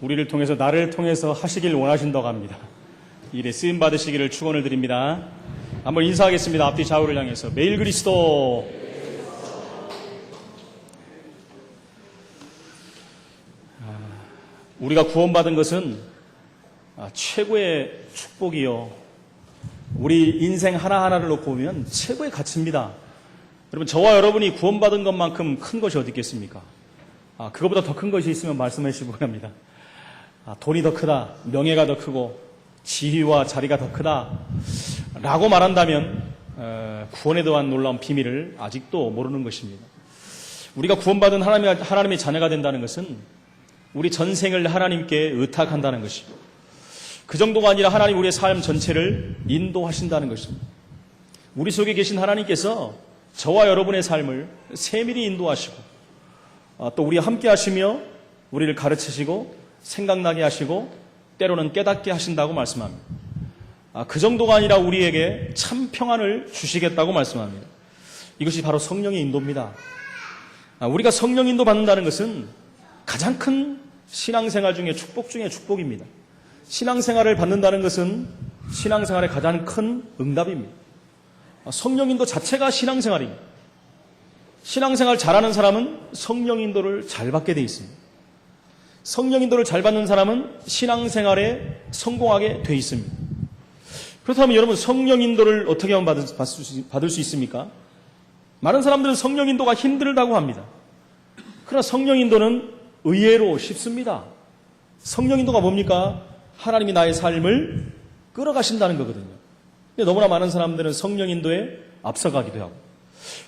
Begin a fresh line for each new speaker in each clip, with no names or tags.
우리를 통해서 나를 통해서 하시길 원하신다고 합니다. 일에 쓰임 받으시기를 축원을 드립니다. 한번 인사하겠습니다. 앞뒤 좌우를 향해서 매일 그리스도. 우리가 구원받은 것은 최고의 축복이요, 우리 인생 하나하나를 놓고 보면 최고의 가치입니다. 여러분, 저와 여러분이 구원받은 것만큼 큰 것이 어디 있겠습니까? 그것보다 더 큰 것이 있으면 말씀해 주시기 바랍니다. 돈이 더 크다, 명예가 더 크고 지위와 자리가 더 크다 라고 말한다면 구원에 대한 놀라운 비밀을 아직도 모르는 것입니다. 우리가 구원받은 하나님의 자녀가 된다는 것은 우리 전생을 하나님께 의탁한다는 것이고, 그 정도가 아니라 하나님 우리의 삶 전체를 인도하신다는 것입니다. 우리 속에 계신 하나님께서 저와 여러분의 삶을 세밀히 인도하시고 또 우리와 함께 하시며 우리를 가르치시고 생각나게 하시고 때로는 깨닫게 하신다고 말씀합니다. 그 정도가 아니라 우리에게 참 평안을 주시겠다고 말씀합니다. 이것이 바로 성령의 인도입니다. 우리가 성령 인도 받는다는 것은 가장 큰 신앙생활 중에 축복 중에 축복입니다. 신앙생활을 받는다는 것은 신앙생활의 가장 큰 응답입니다. 성령 인도 자체가 신앙생활입니다. 신앙생활 잘하는 사람은 성령 인도를 잘 받게 돼 있습니다. 성령 인도를 잘 받는 사람은 신앙생활에 성공하게 돼 있습니다. 그렇다면 여러분, 성령 인도를 어떻게 하면 받을 수 있습니까? 많은 사람들은 성령 인도가 힘들다고 합니다. 그러나 성령 인도는 의외로 쉽습니다. 성령 인도가 뭡니까? 하나님이 나의 삶을 끌어가신다는 거거든요. 근데 너무나 많은 사람들은 성령 인도에 앞서가기도 하고,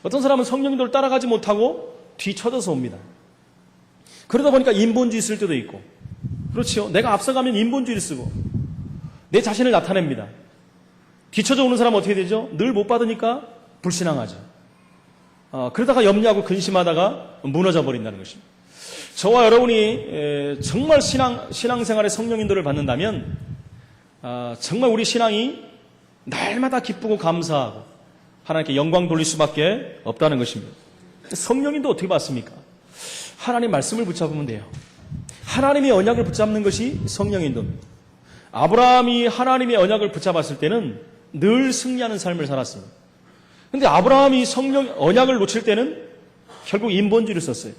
어떤 사람은 성령 인도를 따라가지 못하고 뒤쳐져서 옵니다. 그러다 보니까 인본주의 쓸 때도 있고, 그렇지요. 내가 앞서가면 인본주의를 쓰고 내 자신을 나타냅니다. 뒤쳐져 오는 사람은 어떻게 되죠? 늘 못 받으니까 불신앙하죠. 그러다가 염려하고 근심하다가 무너져 버린다는 것입니다. 저와 여러분이 정말 신앙생활의 성령 인도를 받는다면 정말 우리 신앙이 날마다 기쁘고 감사하고 하나님께 영광 돌릴 수밖에 없다는 것입니다. 성령 인도 어떻게 받습니까? 하나님 말씀을 붙잡으면 돼요. 하나님의 언약을 붙잡는 것이 성령 인도입니다. 아브라함이 하나님의 언약을 붙잡았을 때는 늘 승리하는 삶을 살았습니다. 그런데 아브라함이 성령 언약을 놓칠 때는 결국 인본주의를 썼어요.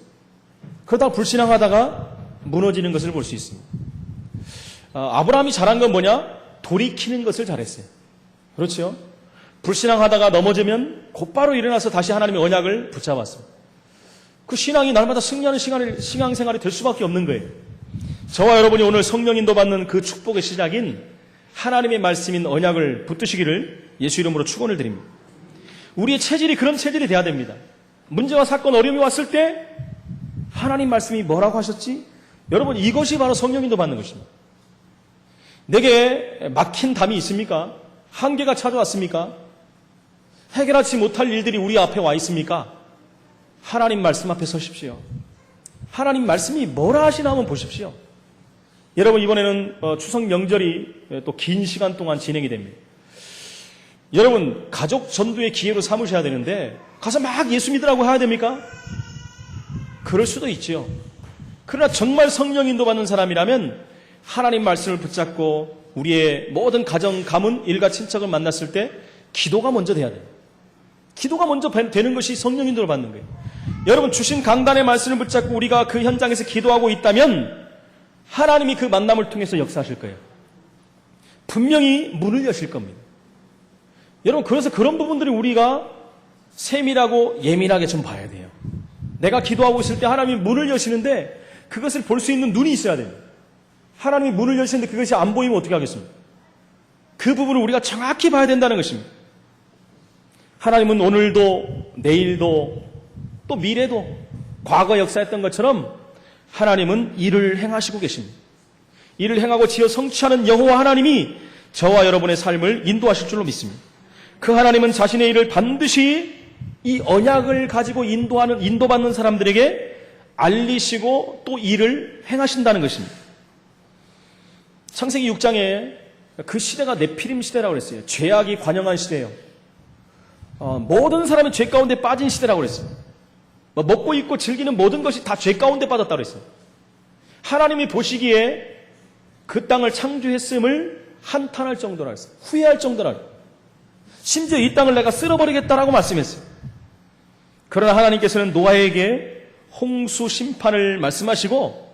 그러다가 불신앙하다가 무너지는 것을 볼 수 있습니다. 아브라함이 잘한 건 뭐냐? 돌이키는 것을 잘했어요. 그렇죠? 불신앙하다가 넘어지면 곧바로 일어나서 다시 하나님의 언약을 붙잡았습니다. 그 신앙이 날마다 승리하는 신앙생활이 될 수밖에 없는 거예요. 저와 여러분이 오늘 성령 인도 받는 그 축복의 시작인 하나님의 말씀인 언약을 붙드시기를 예수 이름으로 축원을 드립니다. 우리의 체질이 그런 체질이 돼야 됩니다. 문제와 사건, 어려움이 왔을 때 하나님 말씀이 뭐라고 하셨지? 여러분, 이것이 바로 성령 인도 받는 것입니다. 내게 막힌 담이 있습니까? 한계가 찾아왔습니까? 해결하지 못할 일들이 우리 앞에 와 있습니까? 하나님 말씀 앞에 서십시오. 하나님 말씀이 뭐라 하시나 한번 보십시오. 여러분, 이번에는 추석 명절이 또 긴 시간 동안 진행이 됩니다. 여러분, 가족 전도의 기회로 삼으셔야 되는데 가서 막 예수 믿으라고 해야 됩니까? 그럴 수도 있죠. 그러나 정말 성령 인도 받는 사람이라면 하나님 말씀을 붙잡고 우리의 모든 가정, 가문, 일가, 친척을 만났을 때 기도가 먼저 돼야 돼요. 기도가 먼저 되는 것이 성령 인도를 받는 거예요. 여러분, 주신 강단의 말씀을 붙잡고 우리가 그 현장에서 기도하고 있다면 하나님이 그 만남을 통해서 역사하실 거예요. 분명히 문을 여실 겁니다. 여러분, 그래서 그런 부분들이 우리가 세밀하고 예민하게 좀 봐야 돼요. 내가 기도하고 있을 때 하나님이 문을 여시는데 그것을 볼 수 있는 눈이 있어야 돼요. 하나님이 문을 여시는데 그것이 안 보이면 어떻게 하겠습니까? 그 부분을 우리가 정확히 봐야 된다는 것입니다. 하나님은 오늘도 내일도 또 미래도 과거 역사했던 것처럼 하나님은 일을 행하시고 계십니다. 일을 행하고 지어 성취하는 여호와 하나님이 저와 여러분의 삶을 인도하실 줄로 믿습니다. 그 하나님은 자신의 일을 반드시 이 언약을 가지고 인도받는 사람들에게 알리시고 또 일을 행하신다는 것입니다. 창세기 6장에 그 시대가 네피림 시대라고 그랬어요. 죄악이 관영한 시대예요. 모든 사람이 죄 가운데 빠진 시대라고 그랬어요. 먹고 입고 즐기는 모든 것이 다 죄 가운데 빠졌다고 그랬어요. 하나님이 보시기에 그 땅을 창조했음을 한탄할 정도라 했어요. 후회할 정도라. 심지어 이 땅을 내가 쓸어버리겠다라고 말씀했어요. 그러나 하나님께서는 노아에게 홍수 심판을 말씀하시고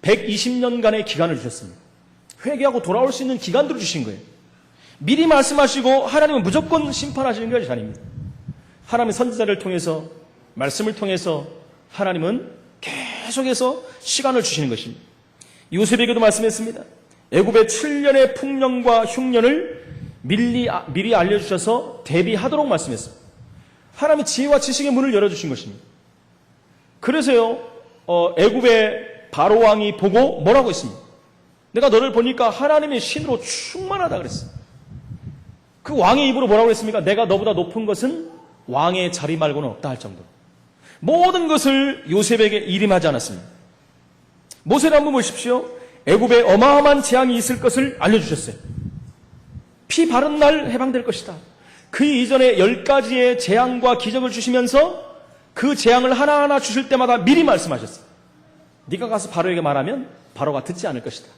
120년간의 기간을 주셨습니다. 회개하고 돌아올 수 있는 기간들을 주신 거예요. 미리 말씀하시고 하나님은 무조건 심판하시는 것이 아닙니다. 하나님의 선지자를 통해서, 말씀을 통해서 하나님은 계속해서 시간을 주시는 것입니다. 요셉에게도 말씀했습니다. 애굽의 7년의 풍년과 흉년을 미리 알려주셔서 대비하도록 말씀했습니다. 하나님의 지혜와 지식의 문을 열어주신 것입니다. 그래서요, 애굽의 바로왕이 보고 뭐라고 했습니까? 내가 너를 보니까 하나님의 신으로 충만하다 그랬어요. 그 왕의 입으로 뭐라고 했습니까? 내가 너보다 높은 것은 왕의 자리 말고는 없다 할 정도로 모든 것을 요셉에게 일임하지 않았습니다. 모세를 한번 보십시오. 애굽에 어마어마한 재앙이 있을 것을 알려주셨어요. 피 바른 날 해방될 것이다. 그 이전에 10가지의 재앙과 기적을 주시면서 그 재앙을 하나하나 주실 때마다 미리 말씀하셨어요. 네가 가서 바로에게 말하면 바로가 듣지 않을 것이다.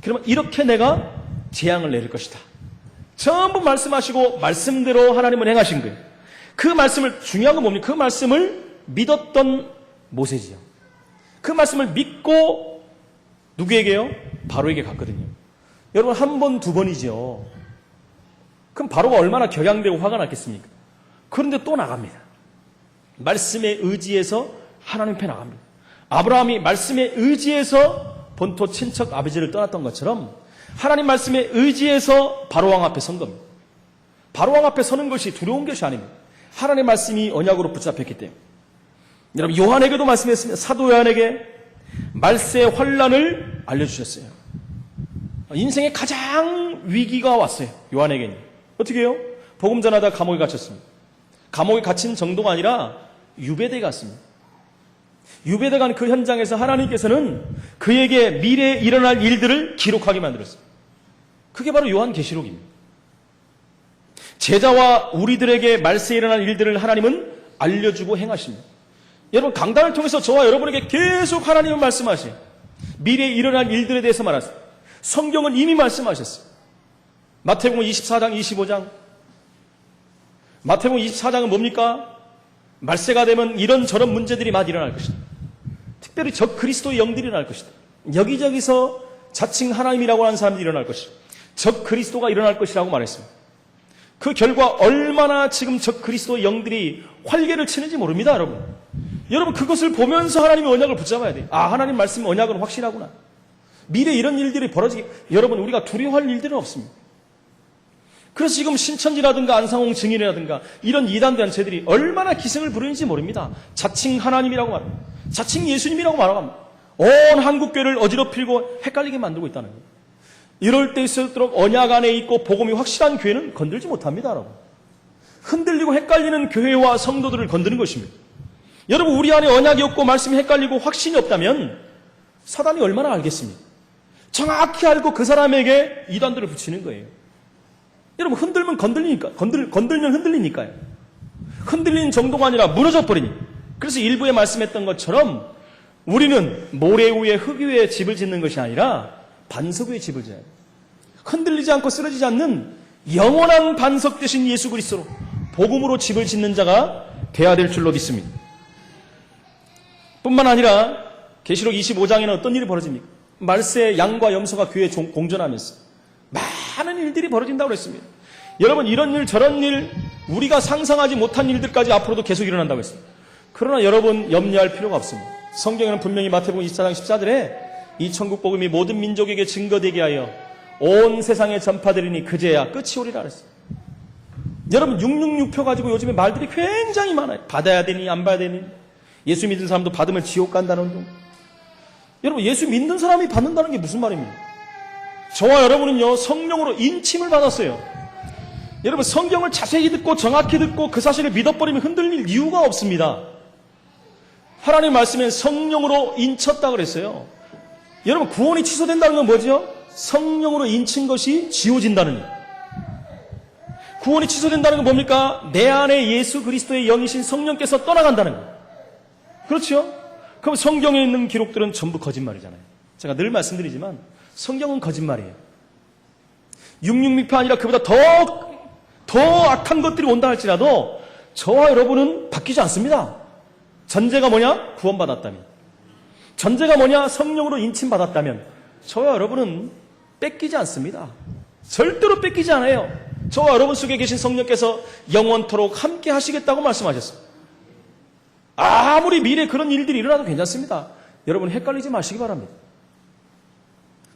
그러면 이렇게 내가 재앙을 내릴 것이다. 전부 말씀하시고 말씀대로 하나님은 행하신 거예요. 그 말씀을, 중요한 건 뭡니까? 그 말씀을 믿었던 모세지요. 그 말씀을 믿고 누구에게요? 바로에게 갔거든요. 여러분, 한 번, 두 번이죠. 그럼 바로가 얼마나 격양되고 화가 났겠습니까? 그런데 또 나갑니다. 말씀에 의지해서 하나님 편 나갑니다. 아브라함이 말씀에 의지해서 본토 친척 아버지를 떠났던 것처럼 하나님 말씀에 의지해서 바로왕 앞에 선 겁니다. 바로왕 앞에 서는 것이 두려운 것이 아닙니다. 하나님의 말씀이 언약으로 붙잡혔기 때문에. 여러분, 요한에게도 말씀했습니다. 사도 요한에게 말세의 환란을 알려주셨어요. 인생의 가장 위기가 왔어요. 요한에게는. 어떻게 해요? 복음 전하다 감옥에 갇혔습니다. 감옥에 갇힌 정도가 아니라 유배대에 갔습니다. 유배대 간 그 현장에서 하나님께서는 그에게 미래에 일어날 일들을 기록하게 만들었어요. 그게 바로 요한계시록입니다. 제자와 우리들에게 말세에 일어날 일들을 하나님은 알려주고 행하십니다. 여러분, 강단을 통해서 저와 여러분에게 계속 하나님은 말씀하세요. 미래에 일어날 일들에 대해서 말하세요. 성경은 이미 말씀하셨어요. 마태복음 24장, 25장. 마태복음 24장은 뭡니까? 말세가 되면 이런저런 문제들이 막 일어날 것이다. 특별히 적 그리스도의 영들이 일어날 것이다. 여기저기서 자칭 하나님이라고 하는 사람들이 일어날 것이다. 적 그리스도가 일어날 것이라고 말했습니다. 그 결과 얼마나 지금 적 그리스도의 영들이 활개를 치는지 모릅니다, 여러분. 여러분, 그것을 보면서 하나님의 언약을 붙잡아야 돼요. 아, 하나님 말씀 언약은 확실하구나. 미래에 이런 일들이 벌어지게, 여러분, 우리가 두려워할 일들은 없습니다. 그래서 지금 신천지라든가 안상홍 증인이라든가 이런 이단 단체들이 얼마나 기승을 부르는지 모릅니다. 자칭 하나님이라고 말합니다. 자칭 예수님이라고 말합니다. 온 한국교회를 어지럽히고 헷갈리게 만들고 있다는 거예요. 이럴 때일수록 언약 안에 있고 복음이 확실한 교회는 건들지 못합니다, 여러분. 흔들리고 헷갈리는 교회와 성도들을 건드는 것입니다. 여러분, 우리 안에 언약이 없고 말씀이 헷갈리고 확신이 없다면 사단이 얼마나 알겠습니까? 정확히 알고 그 사람에게 이단들을 붙이는 거예요. 여러분, 흔들면 건들리니까, 건들면 흔들리니까요. 흔들리는 정도가 아니라 무너져 버리니. 그래서 일부에 말씀했던 것처럼 우리는 모래 위에 흙 위에 집을 짓는 것이 아니라 반석 위에 집을 지어야 돼요. 흔들리지 않고 쓰러지지 않는 영원한 반석 되신 예수 그리스도로 복음으로 집을 짓는 자가 돼야 될 줄로 믿습니다. 뿐만 아니라 계시록 25장에는 어떤 일이 벌어집니까? 말세 양과 염소가 교회에 공존하면서 많은 일들이 벌어진다고 그랬습니다. 여러분, 이런 일 저런 일 우리가 상상하지 못한 일들까지 앞으로도 계속 일어난다고 했습니다. 그러나 여러분, 염려할 필요가 없습니다. 성경에는 분명히 마태복음 24장 14절에 이 천국 복음이 모든 민족에게 증거되게 하여 온 세상에 전파되리니 그제야 끝이 오리라 그랬어요. 여러분, 666표 가지고 요즘에 말들이 굉장히 많아요. 받아야 되니 안 받아야 되니. 예수 믿는 사람도 받으면 지옥 간다는 둥. 여러분, 예수 믿는 사람이 받는다는 게 무슨 말입니까? 저와 여러분은요, 성령으로 인침을 받았어요. 여러분, 성경을 자세히 듣고 정확히 듣고 그 사실을 믿어버리면 흔들릴 이유가 없습니다. 하나님 말씀엔 성령으로 인쳤다 그랬어요. 여러분, 구원이 취소된다는 건 뭐죠? 성령으로 인친 것이 지워진다는 일. 구원이 취소된다는 건 뭡니까? 내 안에 예수 그리스도의 영이신 성령께서 떠나간다는 것. 그렇죠? 그럼 성경에 있는 기록들은 전부 거짓말이잖아요. 제가 늘 말씀드리지만 성경은 거짓말이에요. 육육미파 아니라 그보다 더 악한 것들이 온다 할지라도 저와 여러분은 바뀌지 않습니다. 전제가 뭐냐? 구원받았다면. 전제가 뭐냐? 성령으로 인침받았다면 저와 여러분은 뺏기지 않습니다. 절대로 뺏기지 않아요. 저와 여러분 속에 계신 성령께서 영원토록 함께 하시겠다고 말씀하셨어요. 아무리 미래에 그런 일들이 일어나도 괜찮습니다. 여러분 헷갈리지 마시기 바랍니다.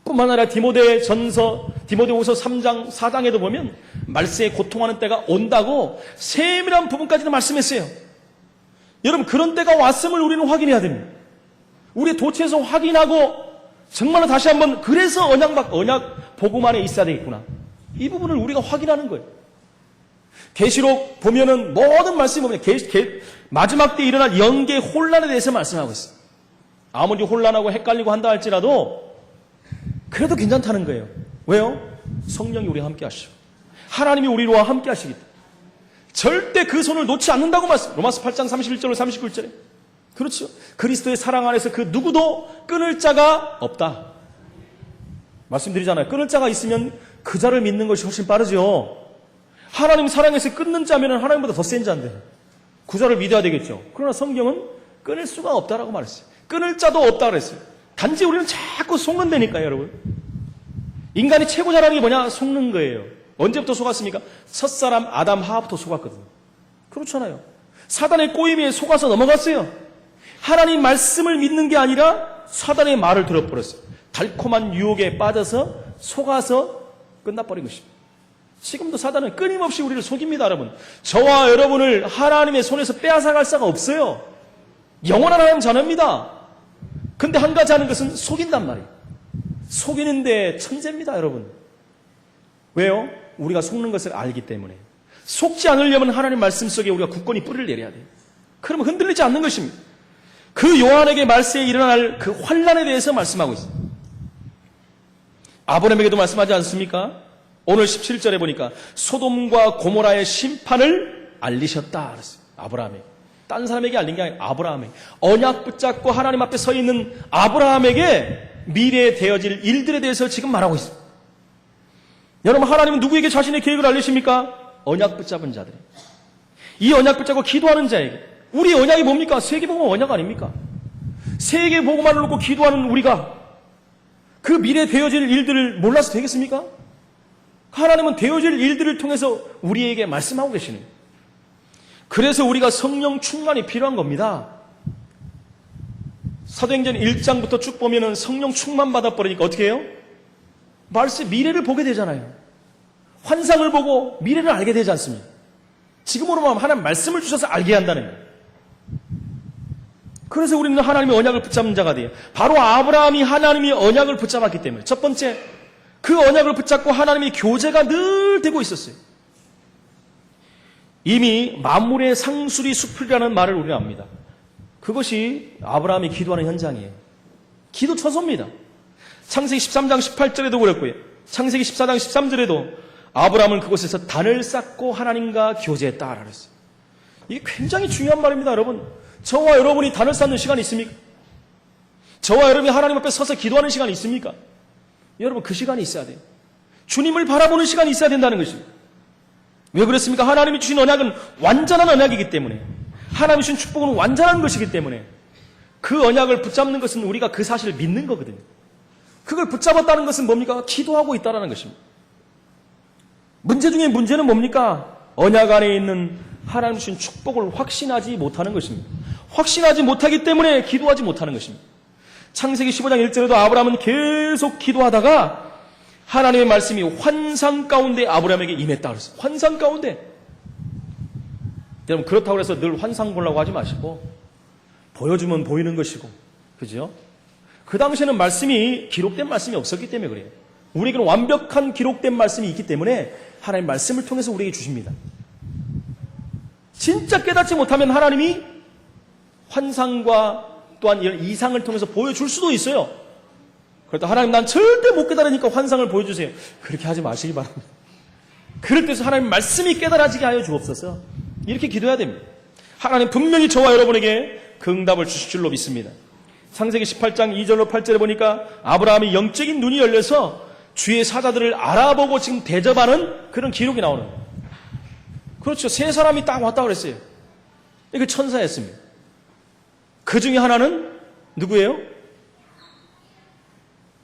뿐만 아니라 디모데후서 3장 4장에도 보면 말세에 고통하는 때가 온다고 세밀한 부분까지도 말씀했어요. 여러분 그런 때가 왔음을 우리는 확인해야 됩니다. 우리 도처에서 확인하고 정말로 다시 한번 그래서 언약 복음 안에 있어야 되겠구나. 이 부분을 우리가 확인하는 거예요. 계시록 보면은 모든 말씀이 보면 마지막 때 일어날 영계 혼란에 대해서 말씀하고 있어요. 아무리 혼란하고 헷갈리고 한다 할지라도 그래도 괜찮다는 거예요. 왜요? 성령이 우리와 함께 하시고 하나님이 우리와 함께 하시기 때문에 절대 그 손을 놓지 않는다고 말씀. 로마서 8장 31절로 39절에 그렇죠. 그리스도의 사랑 안에서 그 누구도 끊을 자가 없다. 말씀드리잖아요. 끊을 자가 있으면 그 자를 믿는 것이 훨씬 빠르죠. 하나님 사랑에서 끊는 자면 하나님보다 더 센 자인데 그 자를 믿어야 되겠죠. 그러나 성경은 끊을 수가 없다라고 말했어요. 끊을 자도 없다 그랬어요. 단지 우리는 자꾸 속는다니까요, 여러분. 인간이 최고 잘하는 게 뭐냐? 속는 거예요. 언제부터 속았습니까? 첫사람 아담 하와부터 속았거든요. 그렇잖아요. 사단의 꼬임에 속아서 넘어갔어요. 하나님 말씀을 믿는 게 아니라 사단의 말을 들어버렸어요. 달콤한 유혹에 빠져서 속아서 끝나버린 것입니다. 지금도 사단은 끊임없이 우리를 속입니다, 여러분. 저와 여러분을 하나님의 손에서 빼앗아갈 수가 없어요. 영원한 하나님 자녀입니다. 근데 한 가지 하는 것은 속인단 말이에요. 속이는데 천재입니다, 여러분. 왜요? 우리가 속는 것을 알기 때문에. 속지 않으려면 하나님 말씀 속에 우리가 굳건히 뿌리를 내려야 돼요. 그러면 흔들리지 않는 것입니다. 그 요한에게 말세에 일어날 그 환란에 대해서 말씀하고 있어요. 아브라함에게도 말씀하지 않습니까? 오늘 17절에 보니까 소돔과 고모라의 심판을 알리셨다 그랬어요. 아브라함에게. 딴 사람에게 알린 게 아니라 아브라함에게. 언약 붙잡고 하나님 앞에 서 있는 아브라함에게 미래에 되어질 일들에 대해서 지금 말하고 있어요. 여러분 하나님은 누구에게 자신의 계획을 알리십니까? 언약 붙잡은 자들이. 이 언약 붙잡고 기도하는 자에게. 우리 언약이 뭡니까? 세계복음 언약 아닙니까? 세계복음만을 놓고 기도하는 우리가 그 미래에 되어질 일들을 몰라서 되겠습니까? 하나님은 되어질 일들을 통해서 우리에게 말씀하고 계시는 거예요. 그래서 우리가 성령 충만이 필요한 겁니다. 사도행전 1장부터 쭉 보면은 성령 충만 받아버리니까 어떻게 해요? 미래를 보게 되잖아요. 환상을 보고 미래를 알게 되지 않습니까? 지금으로 말하면 하나님 말씀을 주셔서 알게 한다는 거예요. 그래서 우리는 하나님의 언약을 붙잡는 자가 돼요. 바로 아브라함이 하나님의 언약을 붙잡았기 때문에. 첫 번째, 그 언약을 붙잡고 하나님의 교제가 늘 되고 있었어요. 이미 만물의 상수리 수풀이라는 말을 우리는 압니다. 그것이 아브라함이 기도하는 현장이에요. 기도 처소입니다. 창세기 13장 18절에도 그랬고요. 창세기 14장 13절에도 아브라함은 그곳에서 단을 쌓고 하나님과 교제했다 그랬어요. 이게 굉장히 중요한 말입니다, 여러분. 저와 여러분이 단을 쌓는 시간이 있습니까? 저와 여러분이 하나님 앞에 서서 기도하는 시간이 있습니까? 여러분 그 시간이 있어야 돼요. 주님을 바라보는 시간이 있어야 된다는 것입니다. 왜 그렇습니까? 하나님이 주신 언약은 완전한 언약이기 때문에, 하나님이 주신 축복은 완전한 것이기 때문에 그 언약을 붙잡는 것은 우리가 그 사실을 믿는 거거든요. 그걸 붙잡았다는 것은 뭡니까? 기도하고 있다는 것입니다. 문제 중에 문제는 뭡니까? 언약 안에 있는 하나님 주신 축복을 확신하지 못하는 것입니다. 확신하지 못하기 때문에 기도하지 못하는 것입니다. 창세기 15장 1절에도 아브라함은 계속 기도하다가 하나님의 말씀이 환상 가운데 아브라함에게 임했다 그랬어요. 환상 가운데. 여러분 그렇다고 해서 늘 환상 보려고 하지 마시고 보여주면 보이는 것이고, 그죠? 그 당시에는 말씀이 기록된 말씀이 없었기 때문에 그래요. 우리에게는 완벽한 기록된 말씀이 있기 때문에 하나님 말씀을 통해서 우리에게 주십니다. 진짜 깨닫지 못하면 하나님이 환상과 또한 이런 이상을 통해서 보여줄 수도 있어요. 그렇다 하나님 난 절대 못 깨달으니까 환상을 보여주세요. 그렇게 하지 마시기 바랍니다. 그럴 때서 하나님 말씀이 깨달아지게 하여 주옵소서. 이렇게 기도해야 됩니다. 하나님 분명히 저와 여러분에게 그 응답을 주실 줄로 믿습니다. 창세기 18장 2절로 8절에 보니까 아브라함이 영적인 눈이 열려서 주의 사자들을 알아보고 지금 대접하는 그런 기록이 나오는 거예요. 그렇죠. 세 사람이 딱 왔다 그랬어요. 이게 천사였습니다. 그 중에 하나는 누구예요?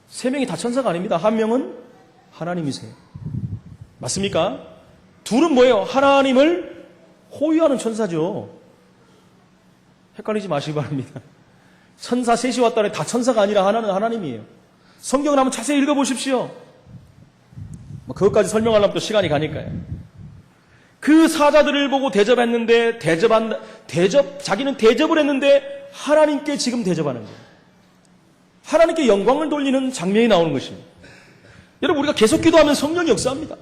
세 명이 다 천사가 아닙니다. 한 명은 하나님이세요. 맞습니까? 둘은 뭐예요? 하나님을 호위하는 천사죠. 헷갈리지 마시기 바랍니다. 천사 셋이 왔다는 다 천사가 아니라 하나는 하나님이에요. 성경을 한번 자세히 읽어보십시오. 그것까지 설명하려면 또 시간이 가니까요. 그 사자들을 보고 대접했는데 자기는 대접을 했는데 하나님께 지금 대접하는 거예요. 하나님께 영광을 돌리는 장면이 나오는 것입니다. 여러분, 우리가 계속 기도하면 성령이 역사합니다.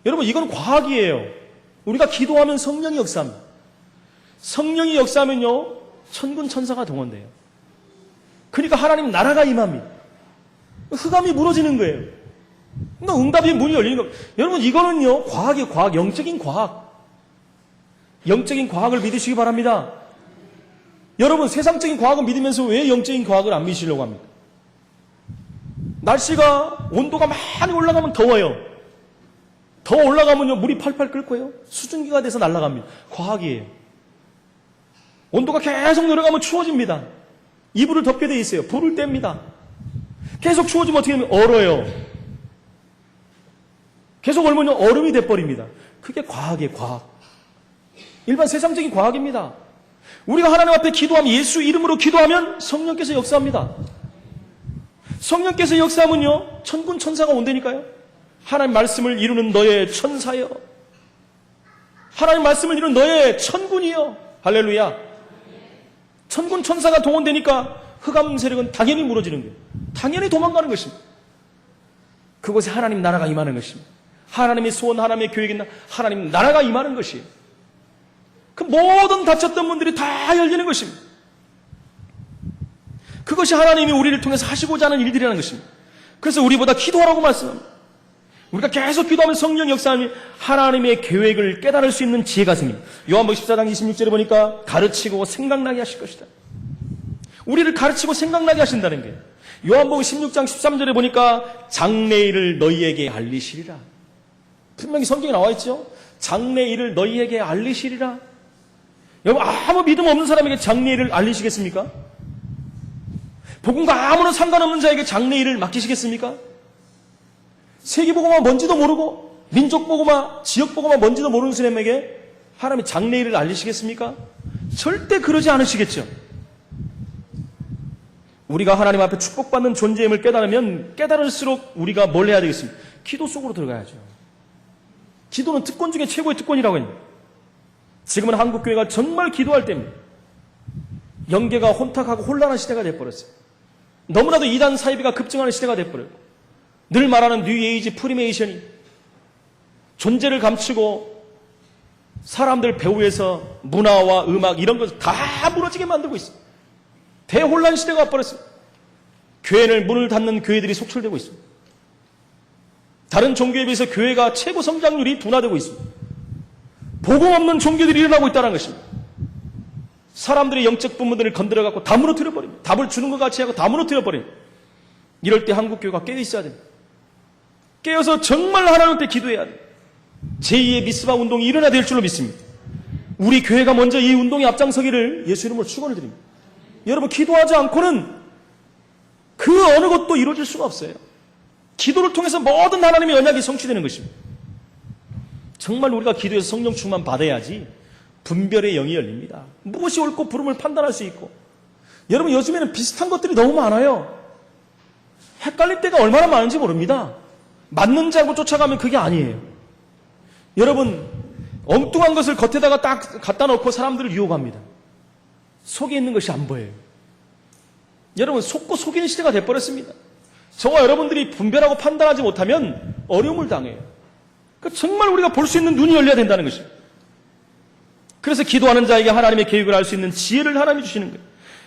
여러분, 이건 과학이에요. 우리가 기도하면 성령이 역사합니다. 성령이 역사하면요, 천군 천사가 동원돼요. 그러니까 하나님 나라가 임합니다. 흑암이 무너지는 거예요. 그러니까 응답의 문이 열리는 겁니다. 여러분, 이거는요, 과학이에요. 과학, 영적인 과학. 영적인 과학을 믿으시기 바랍니다. 여러분, 세상적인 과학을 믿으면서 왜 영적인 과학을 안 믿으시려고 합니까? 날씨가 온도가 많이 올라가면 더워요. 더 올라가면요, 물이 팔팔 끓을 거예요. 수증기가 돼서 날아갑니다. 과학이에요. 온도가 계속 내려가면 추워집니다. 이불을 덮게 돼 있어요. 불을 뗍니다. 계속 추워지면 어떻게 되면 얼어요. 계속 얼면 얼음이 돼버립니다. 그게 과학이에요, 과학. 일반 세상적인 과학입니다. 우리가 하나님 앞에 기도하면, 예수 이름으로 기도하면 성령께서 역사합니다. 성령께서 역사하면요, 천군 천사가 온다니까요. 하나님 말씀을 이루는 너의 천사여, 하나님 말씀을 이루는 너의 천군이여. 할렐루야. 천군 천사가 동원되니까 흑암 세력은 당연히 무너지는 거예요. 당연히 도망가는 것입니다. 그곳에 하나님 나라가 임하는 것입니다. 하나님의 소원, 하나님의 계획이 있나, 하나님 나라가 임하는 것이에요. 그 모든 닫혔던 문들이 다 열리는 것입니다. 그것이 하나님이 우리를 통해서 하시고자 하는 일들이라는 것입니다. 그래서 우리보다 기도하라고 말씀합니다. 우리가 계속 기도하면 성령 역사하면 하나님의 계획을 깨달을 수 있는 지혜가 생깁니다. 요한복음 14장 26절에 보니까 가르치고 생각나게 하실 것이다. 우리를 가르치고 생각나게 하신다는 게, 요한복음 16장 13절에 보니까 장래일을 너희에게 알리시리라. 분명히 성경에 나와 있죠. 장래일을 너희에게 알리시리라. 여러분, 아무 믿음 없는 사람에게 장래일을 알리시겠습니까? 복음과 아무런 상관없는 자에게 장래일을 맡기시겠습니까? 세계복음화 뭔지도 모르고 민족복음화, 지역복음화 뭔지도 모르는 사람에게 하나님이 장래일을 알리시겠습니까? 절대 그러지 않으시겠죠. 우리가 하나님 앞에 축복받는 존재임을 깨달으면 깨달을수록 우리가 뭘 해야 되겠습니까? 기도 속으로 들어가야죠. 기도는 특권 중에 최고의 특권이라고 합니다. 지금은 한국교회가 정말 기도할 때입니다. 영계가 혼탁하고 혼란한 시대가 돼버렸어요. 너무나도 이단 사이비가 급증하는 시대가 돼버려요. 늘 말하는 뉴에이지 프리메이션이 존재를 감추고 사람들 배후에서 문화와 음악 이런 것을 다 무너지게 만들고 있어요. 대혼란 시대가 와버렸어요. 교회를 문을 닫는 교회들이 속출되고 있습니다. 다른 종교에 비해서 교회가 최고 성장률이 둔화되고 있습니다. 복음 없는 종교들이 일어나고 있다는 것입니다. 사람들의 영적 부분들을 건드려갖고 다 무너뜨려버립니다. 답을 주는 것 같이 하고 다 무너뜨려버립니다. 이럴 때 한국교회가 깨어있어야 됩니다. 깨어서 정말 하나님 앞에 기도해야 돼요. 제2의 미스바 운동이 일어나야 될 줄로 믿습니다. 우리 교회가 먼저 이 운동에 앞장서기를 예수 이름으로 축원을 드립니다. 여러분, 기도하지 않고는 그 어느 것도 이루어질 수가 없어요. 기도를 통해서 모든 하나님의 언약이 성취되는 것입니다. 정말 우리가 기도해서 성령 충만 받아야지 분별의 영이 열립니다. 무엇이 옳고 부름을 판단할 수 있고. 여러분, 요즘에는 비슷한 것들이 너무 많아요. 헷갈릴 때가 얼마나 많은지 모릅니다. 맞는지 알고 쫓아가면 그게 아니에요. 여러분, 엉뚱한 것을 겉에다가 딱 갖다 놓고 사람들을 유혹합니다. 속에 있는 것이 안 보여요. 여러분, 속고 속이는 시대가 돼버렸습니다. 저와 여러분들이 분별하고 판단하지 못하면 어려움을 당해요. 그러니까 정말 우리가 볼 수 있는 눈이 열려야 된다는 것입니다. 그래서 기도하는 자에게 하나님의 계획을 알 수 있는 지혜를 하나님이 주시는 거예요.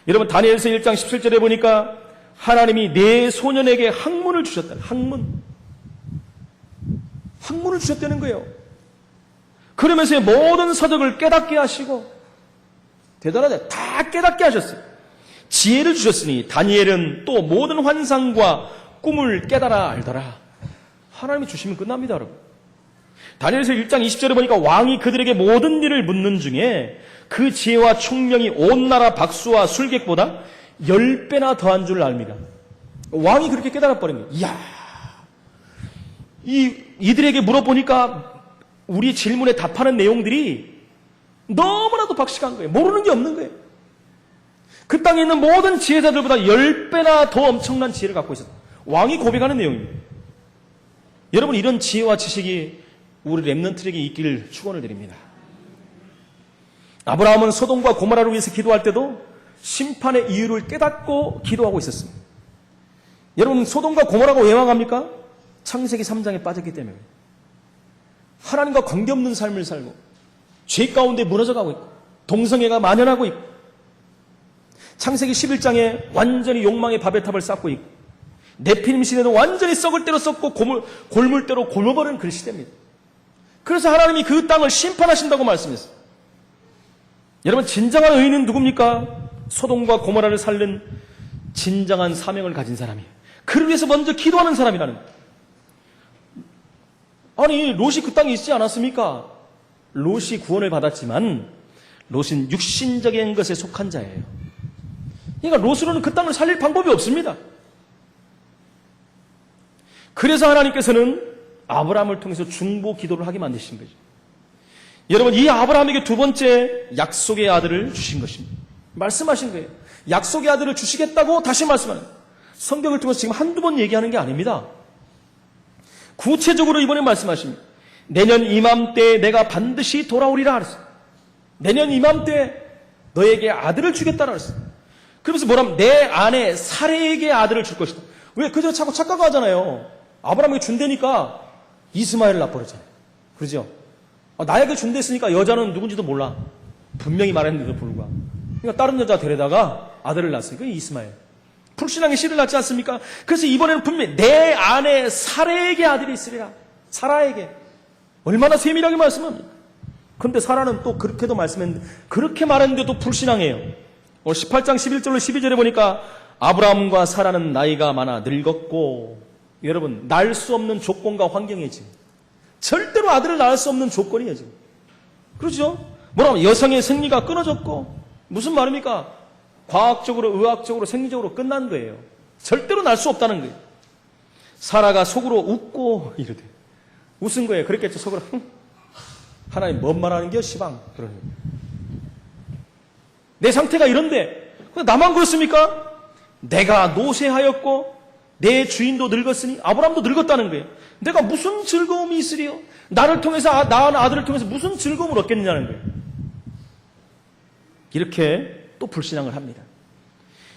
여러분, 다니엘서 1장 17절에 보니까 하나님이 네 소년에게 학문을 주셨다. 학문을 주셨다는 거예요. 그러면서 모든 서적을 깨닫게 하시고, 대단하죠. 다 깨닫게 하셨어요. 지혜를 주셨으니 다니엘은 또 모든 환상과 꿈을 깨달아 알더라. 하나님이 주시면 끝납니다, 여러분. 다니엘서 1장 20절에 보니까 왕이 그들에게 모든 일을 묻는 중에 그 지혜와 총명이 온 나라 박수와 술객보다 10배나 더한 줄 압니다. 왕이 그렇게 깨달아버린 거예요. 이야, 이들에게 물어보니까 우리 질문에 답하는 내용들이 너무나도 박식한 거예요. 모르는 게 없는 거예요. 그 땅에 있는 모든 지혜자들보다 10배나 더 엄청난 지혜를 갖고 있었다. 왕이 고백하는 내용입니다. 여러분, 이런 지혜와 지식이 우리 렘넌트에게 있기를 축원을 드립니다. 아브라함은 소돔과 고모라를 위해서 기도할 때도 심판의 이유를 깨닫고 기도하고 있었습니다. 여러분, 소돔과 고모라가 왜 망합니까? 창세기 3장에 빠졌기 때문에. 하나님과 관계없는 삶을 살고 죄 가운데 무너져가고 있고 동성애가 만연하고 있고 창세기 11장에 완전히 욕망의 바벨탑을 쌓고 있고 네피림 시대도 완전히 썩을 대로 썩고 골물 대로 골머버리는 그 시대입니다. 그래서 하나님이 그 땅을 심판하신다고 말씀했어요. 여러분, 진정한 의인은 누굽니까? 소돔과 고모라를 살린 진정한 사명을 가진 사람이에요. 그를 위해서 먼저 기도하는 사람이라는 거예요. 아니, 롯이 그 땅에 있지 않았습니까? 롯이 구원을 받았지만 롯은 육신적인 것에 속한 자예요. 그러니까 롯으로는 그 땅을 살릴 방법이 없습니다. 그래서 하나님께서는 아브라함을 통해서 중보 기도를 하게 만드신 거죠. 여러분, 이 아브라함에게 두 번째 약속의 아들을 주신 것입니다. 말씀하신 거예요. 약속의 아들을 주시겠다고 다시 말씀하는 거예요. 성경을 통해서 지금 한두 번 얘기하는 게 아닙니다. 구체적으로 이번에 말씀하십니다. 내년 이맘때에 내가 반드시 돌아오리라 하셨어요. 내년 이맘때에 너에게 아들을 주겠다라 하셨어요. 그러면서 뭐라면 내 아내 사레에게 아들을 줄 것이다. 왜? 그저 자꾸 착각하잖아요. 아브라함에게 준다니까 이스마엘을 낳아버렸잖아요. 그러죠? 나에게 준댔으니까 여자는 누군지도 몰라. 분명히 말했는데도 불구하고. 그러니까 다른 여자 데려다가 아들을 낳았으니까 이스마엘. 불신앙의 씨를 낳지 않습니까? 그래서 이번에는 분명히 내 아내 사라에게 아들이 있으리라. 사라에게. 얼마나 세밀하게 말씀합니까? 그런데 사라는 또 그렇게도 말씀했는데 그렇게 말했는데도 불신앙해요. 18장 11절로 12절에 보니까 아브라함과 사라는 나이가 많아 늙었고, 여러분, 낳을 수 없는 조건과 환경이에요. 지금 절대로 아들을 낳을 수 없는 조건이에요. 지금 그렇죠? 뭐라면 여성의 생리가 끊어졌고, 무슨 말입니까? 과학적으로, 의학적으로, 생리적으로 끝난 거예요. 절대로 낳을 수 없다는 거예요. 사라가 속으로 웃고 이러대. 웃은 거예요. 그랬겠죠. 속으로. 하나님 뭔 말하는 겨 시방. 그러는 거예요. 내 상태가 이런데 나만 그렇습니까? 내가 노쇠하였고 내 주인도 늙었으니, 아브라함도 늙었다는 거예요. 내가 무슨 즐거움이 있으리요? 나를 통해서, 낳은 아들을 통해서 무슨 즐거움을 얻겠느냐는 거예요. 이렇게 또 불신앙을 합니다.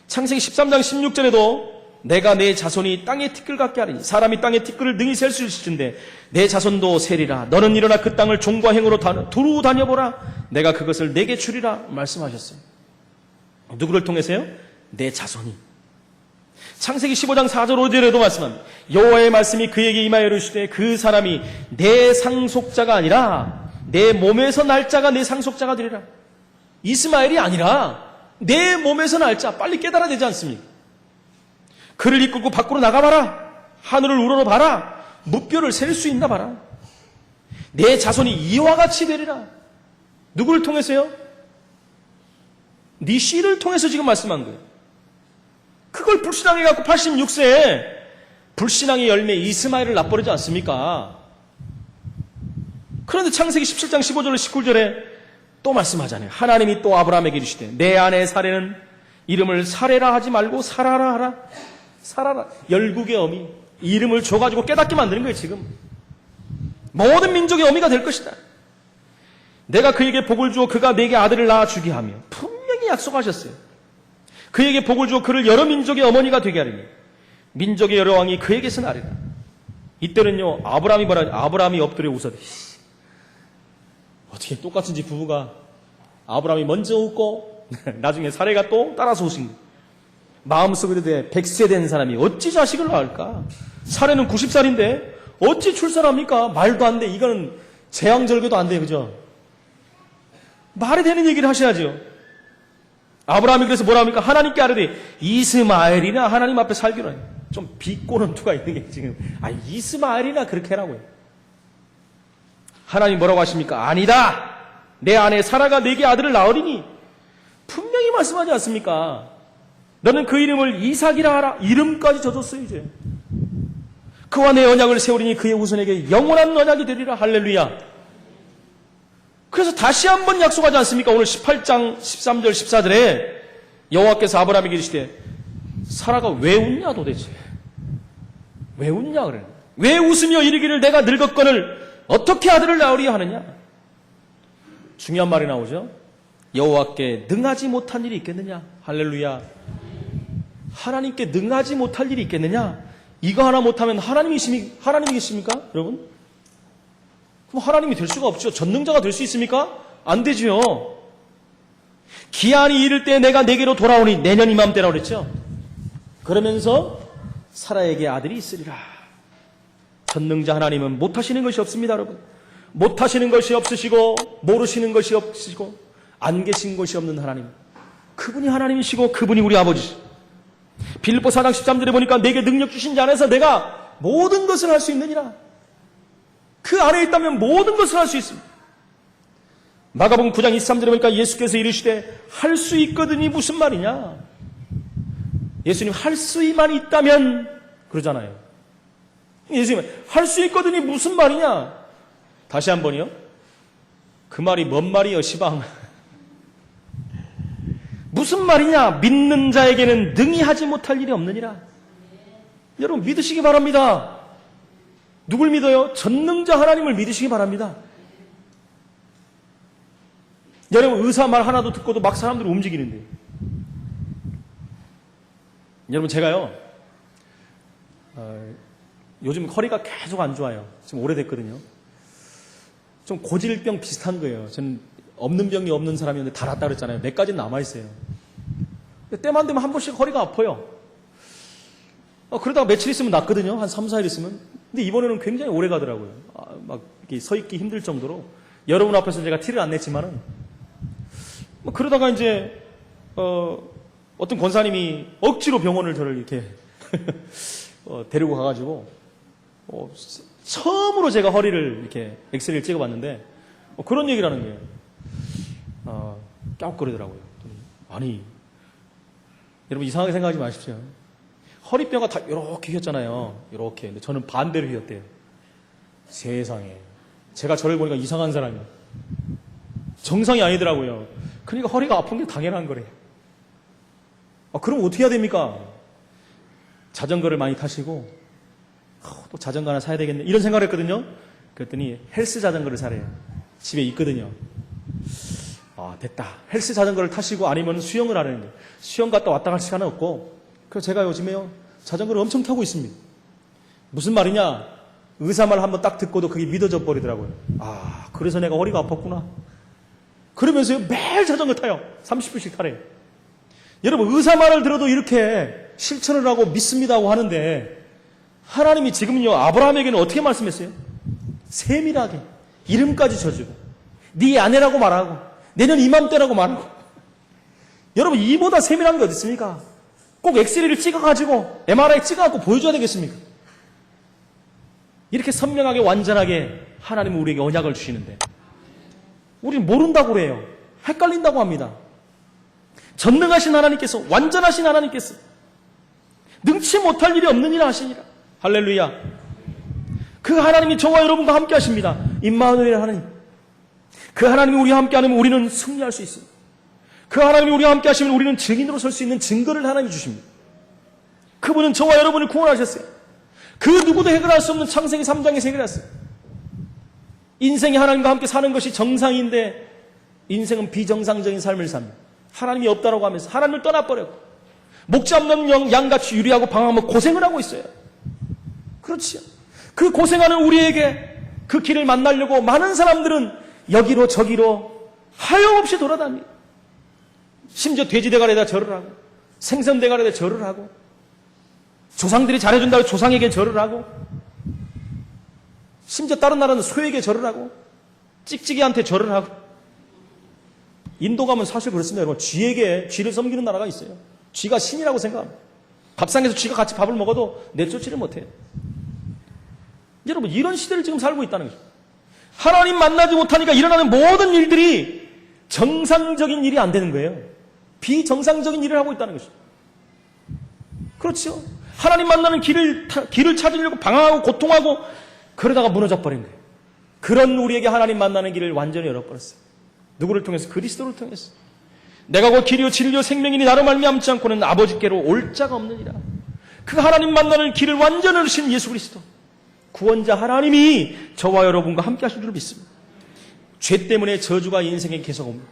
창세기 13장 16절에도 내가 내 자손이 땅의 티끌 같게 하리니 사람이 땅의 티끌을 능히 셀 수 있을진데 내 자손도 세리라. 너는 일어나 그 땅을 종과 행으로 두루 다녀보라. 내가 그것을 내게 주리라 말씀하셨어요. 누구를 통해서요? 내 자손이. 창세기 15장 4절 5절에도 말씀합니다. 여호와의 말씀이 그에게 임하여 이르시되 그 사람이 내 상속자가 아니라 내 몸에서 날 자가 내 상속자가 되리라. 이스마엘이 아니라 내 몸에서 날 자. 빨리 깨달아야 되지 않습니까? 그를 이끌고 밖으로 나가봐라. 하늘을 우러러봐라. 무뼈를 셀 수 있나 봐라. 내 자손이 이와 같이 되리라. 누구를 통해서요? 네 씨를 통해서 지금 말씀한 거예요. 그걸 불신앙해갖고 86세에 불신앙의 열매 이스마엘을 낳아버리지 않습니까? 그런데 창세기 17장 15절 19절에 또 말씀하잖아요. 하나님이 또 아브라함에게 이르시되 내 아내 사레는 이름을 사레라 하지 말고 사라라 하라. 사라라. 열국의 어미. 이름을 줘가지고 깨닫게 만드는 거예요. 지금 모든 민족의 어미가 될 것이다. 내가 그에게 복을 주어 그가 내게 아들을 낳아주게 하며 분명히 약속하셨어요. 그에게 복을 주어 그를 여러 민족의 어머니가 되게 하리니 민족의 여러 왕이 그에게서 나리라. 이때는요, 아브라함이 엎드려 웃어대. 어떻게 똑같은지 부부가 아브라함이 먼저 웃고 나중에 사레가 또 따라서 웃은 거예요. 마음속에 100세 된 사람이 어찌 자식을 낳을까? 사레는 90살인데 어찌 출산합니까? 말도 안 돼. 이거는 재앙절개도 안 돼. 그죠? 말이 되는 얘기를 하셔야죠. 아브라함이 그래서 뭐라 합니까? 하나님께 아뢰되 이스마엘이나 하나님 앞에 살기로 해요. 좀 비꼬는 투가 있는 게 지금 이스마엘이나 그렇게 하라고요. 하나님 뭐라고 하십니까? 아니다. 내 아내 사라가 내게 아들을 낳으리니 분명히 말씀하지 않습니까? 너는 그 이름을 이삭이라 하라. 이름까지 젖었어요. 이제 그와 내 언약을 세우리니 그의 후손에게 영원한 언약이 되리라. 할렐루야. 그래서 다시 한번 약속하지 않습니까? 오늘 18장 13절 14절에 여호와께서 아브라함에게 이르시되 사라가 왜 웃냐 도대체? 왜 웃냐 그래? 왜 웃으며 이르기를 내가 늙었거늘 어떻게 아들을 낳으리 하느냐? 중요한 말이 나오죠. 여호와께 능하지 못한 일이 있겠느냐? 할렐루야. 하나님께 능하지 못할 일이 있겠느냐? 이거 하나 못하면 하나님이십니까? 여러분? 그럼 하나님이 될 수가 없죠. 전능자가 될 수 있습니까? 안 되지요. 기한이 이를 때 내가 내게로 돌아오니 내년 이맘때라고 그랬죠. 그러면서 사라에게 아들이 있으리라. 전능자 하나님은 못하시는 것이 없습니다, 여러분. 못하시는 것이 없으시고 모르시는 것이 없으시고 안 계신 것이 없는 하나님. 그분이 하나님이시고 그분이 우리 아버지시고 빌립보 4장 13절에 보니까 내게 능력 주신 자 안에서 내가 모든 것을 할 수 있느니라. 그 안에 있다면 모든 것을 할 수 있습니다. 마가복음 9장 23절에 보니까 예수께서 이르시되 할 수 있거든이 무슨 말이냐? 예수님 할 수만 있다면 그러잖아요. 예수님 할 수 있거든이 무슨 말이냐? 다시 한 번이요. 그 말이 뭔 말이요 시방? 무슨 말이냐? 믿는 자에게는 능히 하지 못할 일이 없느니라. 여러분 믿으시기 바랍니다. 누굴 믿어요? 전능자 하나님을 믿으시기 바랍니다. 여러분 의사 말 하나도 듣고도 막 사람들이 움직이는데 여러분 제가요 요즘 허리가 계속 안 좋아요. 지금 오래됐거든요. 좀 고질병 비슷한 거예요. 저는 없는 병이 없는 사람이었는데 다 낫다 그랬잖아요. 몇 가지는 남아있어요. 때만 되면 한 번씩 허리가 아파요. 그러다가 며칠 있으면 낫거든요. 한 3, 4일 있으면. 근데 이번에는 굉장히 오래 가더라고요. 막 이렇게 서 있기 힘들 정도로. 여러분 앞에서 제가 티를 안 냈지만은 그러다가 이제 어떤 권사님이 억지로 병원을 저를 이렇게 데리고 가가지고 처음으로 제가 허리를 이렇게 엑스레이를 찍어봤는데 그런 얘기를 하는 거예요. 깍거리더라고요. 아니 여러분 이상하게 생각하지 마십시오. 허리뼈가 다 이렇게 휘었잖아요. 이렇게. 근데 저는 반대로 휘었대요. 세상에. 제가 저를 보니까 이상한 사람이에요. 정상이 아니더라고요. 그러니까 허리가 아픈 게 당연한 거래요. 그럼 어떻게 해야 됩니까? 자전거를 많이 타시고 또 자전거 하나 사야 되겠네. 이런 생각을 했거든요. 그랬더니 헬스 자전거를 사래요. 집에 있거든요. 됐다. 헬스 자전거를 타시고 아니면 수영을 하라는 거예요. 수영 갔다 왔다 갈 시간은 없고 그래서 제가 요즘에요 자전거를 엄청 타고 있습니다. 무슨 말이냐? 의사 말 한번 딱 듣고도 그게 믿어져 버리더라고요. 그래서 내가 허리가 아팠구나. 그러면서요 매일 자전거 타요. 30분씩 타래요. 여러분 의사 말을 들어도 이렇게 실천을 하고 믿습니다고 하는데 하나님이 지금요 아브라함에게는 어떻게 말씀했어요? 세밀하게 이름까지 져주고 네 아내라고 말하고 내년 이맘때라고 말하고. 여러분 이보다 세밀한 게 어디 있습니까? 꼭 엑스레이를 찍어가지고 MRI 찍어갖고 보여줘야 되겠습니까? 이렇게 선명하게 완전하게 하나님은 우리에게 언약을 주시는데 우리는 모른다고 그래요. 헷갈린다고 합니다. 전능하신 하나님께서 완전하신 하나님께서 능치 못할 일이 없느니라 하시니라. 할렐루야. 그 하나님이 저와 여러분과 함께 하십니다. 임마누엘 하나님. 그 하나님이 우리와 함께 하면 우리는 승리할 수 있습니다. 그 하나님이 우리와 함께 하시면 우리는 증인으로 설 수 있는 증거를 하나님이 주십니다. 그분은 저와 여러분을 구원하셨어요. 그 누구도 해결할 수 없는 창세기 3장에서 해결했어요. 인생이 하나님과 함께 사는 것이 정상인데 인생은 비정상적인 삶을 삽니다. 하나님이 없다라고 하면서 하나님을 떠나버렸고 목지 없는 양같이 유리하고 방황하며 고생을 하고 있어요. 그렇지요. 그 고생하는 우리에게 그 길을 만나려고 많은 사람들은 여기로 저기로 하염없이 돌아다닙니다. 심지어 돼지대가리에다 절을 하고 생선대가리에다 절을 하고 조상들이 잘해준다고 조상에게 절을 하고 심지어 다른 나라는 소에게 절을 하고 찍찍이한테 절을 하고 인도 가면 사실 그렇습니다. 여러분, 쥐에게 쥐를 섬기는 나라가 있어요. 쥐가 신이라고 생각합니다. 밥상에서 쥐가 같이 밥을 먹어도 내쫓지를 못해요. 여러분, 이런 시대를 지금 살고 있다는 거죠. 하나님 만나지 못하니까 일어나는 모든 일들이 정상적인 일이 안 되는 거예요. 비정상적인 일을 하고 있다는 것이죠. 그렇죠. 하나님 만나는 길을 찾으려고 방황하고 고통하고 그러다가 무너져 버린 거예요. 그런 우리에게 하나님 만나는 길을 완전히 열어버렸어요. 누구를 통해서? 그리스도를 통해서. 내가 곧 길이요 진리요 생명이니 나로 말미암지 않고는 아버지께로 올 자가 없느니라. 그 하나님 만나는 길을 완전히 열으신 예수 그리스도, 구원자 하나님이 저와 여러분과 함께 하신 줄 믿습니다. 죄 때문에 저주가 인생에 계속 옵니다.